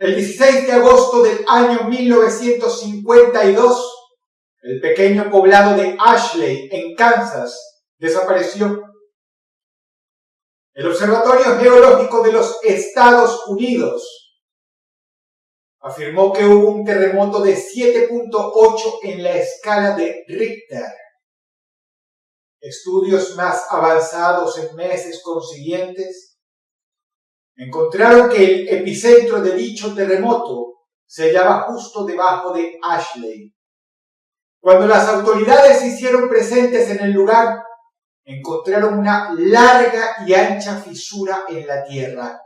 El 16 de agosto del año 1952, el pequeño poblado de Ashley, en Kansas, desapareció. El Observatorio Geológico de los Estados Unidos afirmó que hubo un terremoto de 7.8 en la escala de Richter. Estudios más avanzados en meses consiguientes encontraron que el epicentro de dicho terremoto se hallaba justo debajo de Ashley. Cuando las autoridades se hicieron presentes en el lugar, encontraron una larga y ancha fisura en la tierra.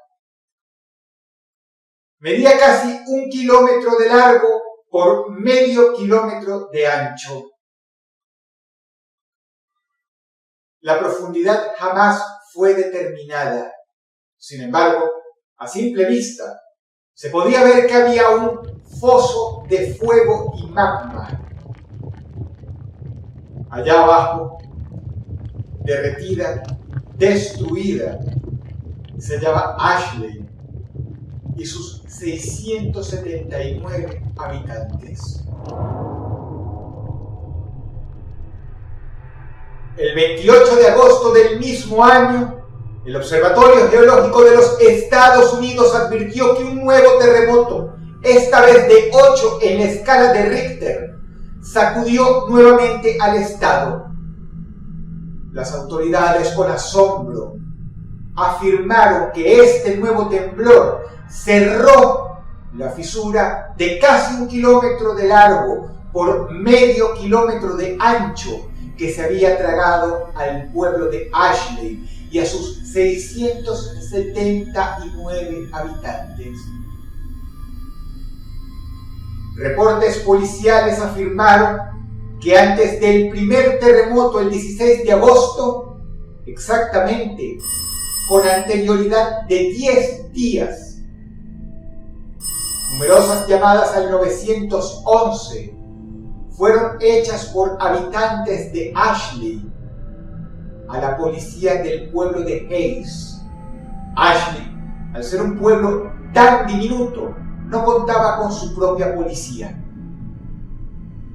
Medía casi 1 kilómetro de largo por medio kilómetro de ancho. La profundidad jamás fue determinada. Sin embargo, a simple vista, se podía ver que había un foso de fuego y magma. Allá abajo, derretida, destruida, se hallaba Ashley y sus 679 habitantes. El 28 de agosto del mismo año, el Observatorio Geológico de los Estados Unidos advirtió que un nuevo terremoto, esta vez de 8 en la escala de Richter, sacudió nuevamente al estado. Las autoridades, con asombro, afirmaron que este nuevo temblor cerró la fisura de casi 1 kilómetro de largo por medio kilómetro de ancho que se había tragado al pueblo de Ashley y a sus 679 habitantes. Reportes policiales afirmaron que antes del primer terremoto, el 16 de agosto, exactamente con anterioridad de 10 días, numerosas llamadas al 911 fueron hechas por habitantes de Ashley a la policía del pueblo de Hayes. Ashley, al ser un pueblo tan diminuto, no contaba con su propia policía.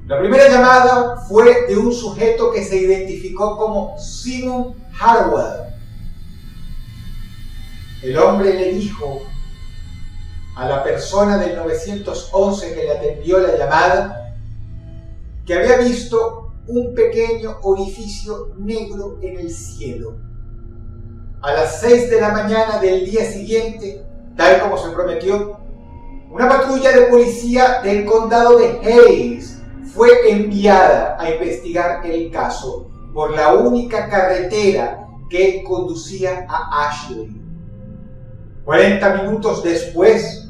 La primera llamada fue de un sujeto que se identificó como Simon Harwell. El hombre le dijo a la persona del 911 que le atendió la llamada que había visto un pequeño orificio negro en el cielo. A las 6 de la mañana del día siguiente, tal como se prometió, una patrulla de policía del condado de Hayes fue enviada a investigar el caso por la única carretera que conducía a Ashley. 40 minutos después,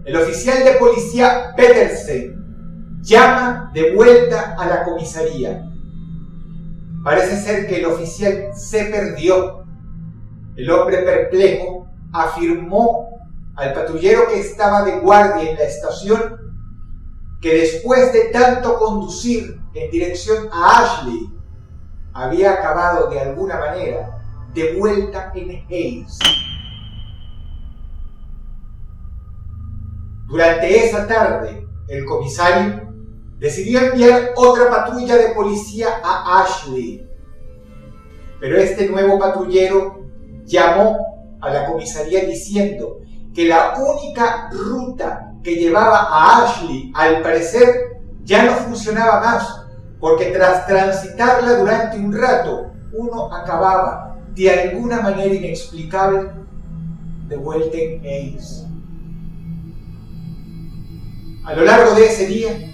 el oficial de policía Petersen llama de vuelta a la comisaría. Parece ser que el oficial se perdió. El hombre perplejo afirmó al patrullero que estaba de guardia en la estación que después de tanto conducir en dirección a Ashley, había acabado de alguna manera de vuelta en Hayes. Durante esa tarde, el comisario decidió enviar otra patrulla de policía a Ashley, pero este nuevo patrullero llamó a la comisaría diciendo que la única ruta que llevaba a Ashley, al parecer, ya no funcionaba más, porque tras transitarla durante un rato, uno acababa, de alguna manera inexplicable, de vuelta en Hayes. A lo largo de ese día,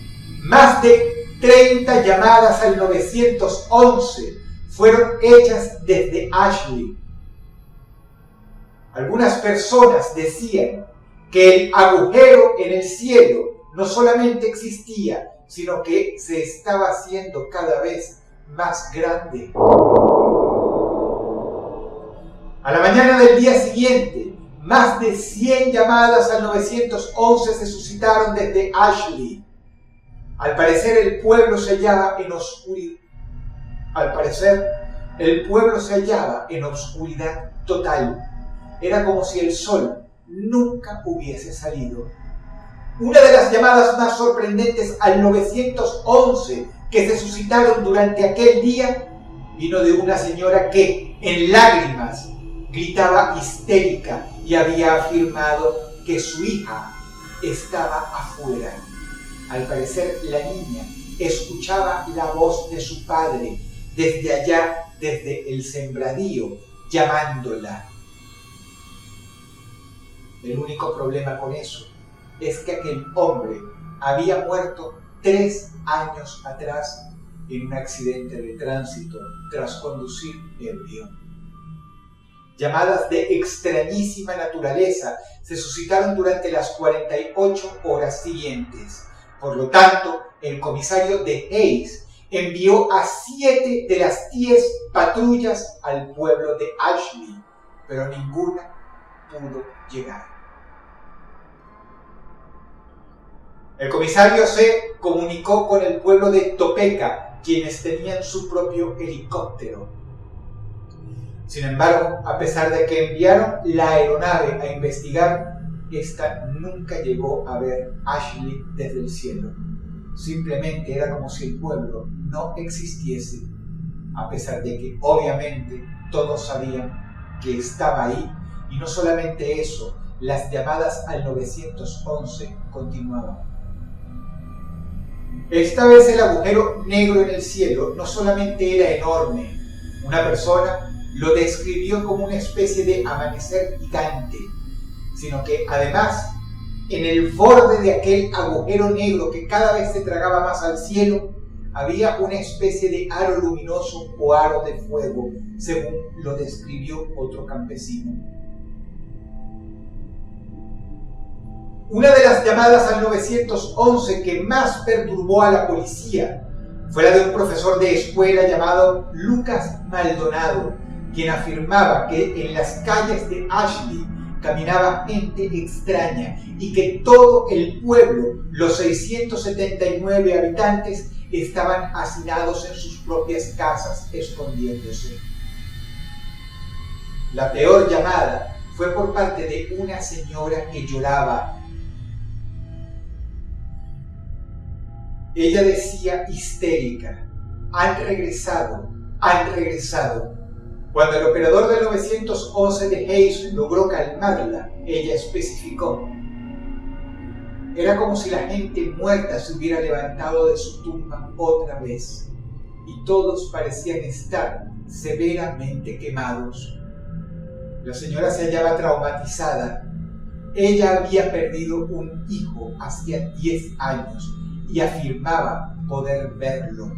más de 30 llamadas al 911 fueron hechas desde Ashley. Algunas personas decían que el agujero en el cielo no solamente existía, sino que se estaba haciendo cada vez más grande. A la mañana del día siguiente, más de 100 llamadas al 911 se suscitaron desde Ashley. Al parecer el pueblo se hallaba en oscuridad total. Era como si el sol nunca hubiese salido. Una de las llamadas más sorprendentes al 911 que se suscitaron durante aquel día vino de una señora que, en lágrimas, gritaba histérica y había afirmado que su hija estaba afuera. Al parecer, la niña escuchaba la voz de su padre desde allá, desde el sembradío, llamándola. El único problema con eso es que aquel hombre había muerto 3 años atrás en un accidente de tránsito tras conducir ebrio. Llamadas de extrañísima naturaleza se suscitaron durante las 48 horas siguientes. Por lo tanto, el comisario de Hayes envió a 7 de las 10 patrullas al pueblo de Ashley, pero ninguna pudo llegar. El comisario se comunicó con el pueblo de Topeka, quienes tenían su propio helicóptero. Sin embargo, a pesar de que enviaron la aeronave a investigar, esta nunca llegó a ver Ashley desde el cielo. Simplemente era como si el pueblo no existiese, a pesar de que obviamente todos sabían que estaba ahí. Y no solamente eso, las llamadas al 911 continuaban. Esta vez el agujero negro en el cielo no solamente era enorme, una persona lo describió como una especie de amanecer gigante, sino que además, en el borde de aquel agujero negro que cada vez se tragaba más al cielo, había una especie de aro luminoso o aro de fuego, según lo describió otro campesino. Una de las llamadas al 911 que más perturbó a la policía fue la de un profesor de escuela llamado Lucas Maldonado, quien afirmaba que en las calles de Ashley caminaba gente extraña y que todo el pueblo, los 679 habitantes, estaban hacinados en sus propias casas escondiéndose. La peor llamada fue por parte de una señora que lloraba. Ella decía histérica: han regresado, han regresado. Cuando el operador del 911 de Hayes logró calmarla, ella especificó: era como si la gente muerta se hubiera levantado de su tumba otra vez, y todos parecían estar severamente quemados. La señora se hallaba traumatizada. Ella había perdido un hijo hacía 10 años y afirmaba poder verlo.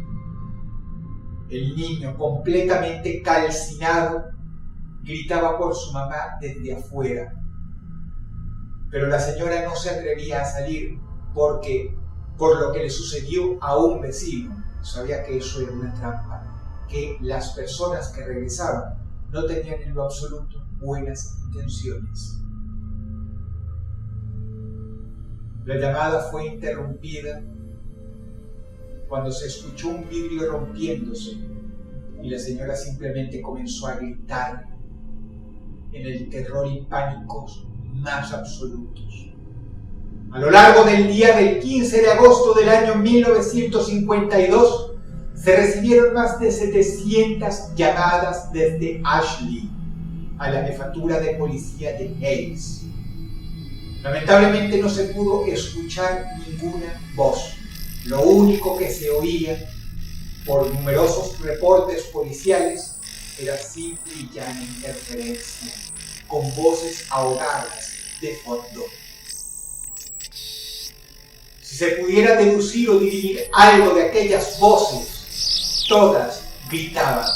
El niño, completamente calcinado, gritaba por su mamá desde afuera. Pero la señora no se atrevía a salir porque, por lo que le sucedió a un vecino, sabía que eso era una trampa, que las personas que regresaban no tenían en lo absoluto buenas intenciones. La llamada fue interrumpida cuando se escuchó un vidrio rompiéndose y la señora simplemente comenzó a gritar en el terror y pánico más absolutos. A lo largo del día del 15 de agosto del año 1952 se recibieron más de 700 llamadas desde Ashley a la jefatura de policía de Hayes. Lamentablemente no se pudo escuchar ninguna voz. Lo único que se oía por numerosos reportes policiales era simple y llana interferencia, con voces ahogadas de fondo. Si se pudiera deducir o dirimir algo de aquellas voces, todas gritaban.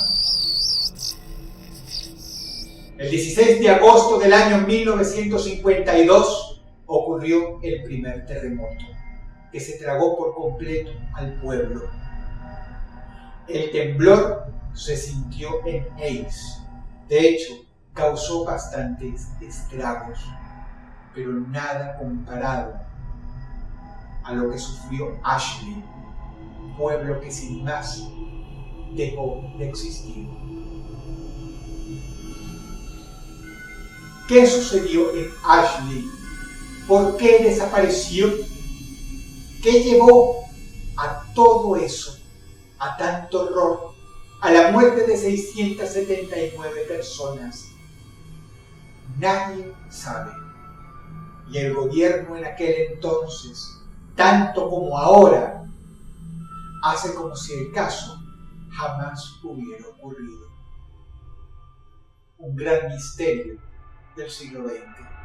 El 16 de agosto del año 1952 ocurrió el primer terremoto, que se tragó por completo al pueblo. El temblor se sintió en Hayes. De hecho, causó bastantes estragos, pero nada comparado a lo que sufrió Ashley, pueblo que sin más dejó de existir. ¿Qué sucedió en Ashley? ¿Por qué desapareció? ¿Qué llevó a todo eso, a tanto horror, a la muerte de 679 personas? Nadie sabe. Y el gobierno en aquel entonces, tanto como ahora, hace como si el caso jamás hubiera ocurrido. Un gran misterio del siglo XX.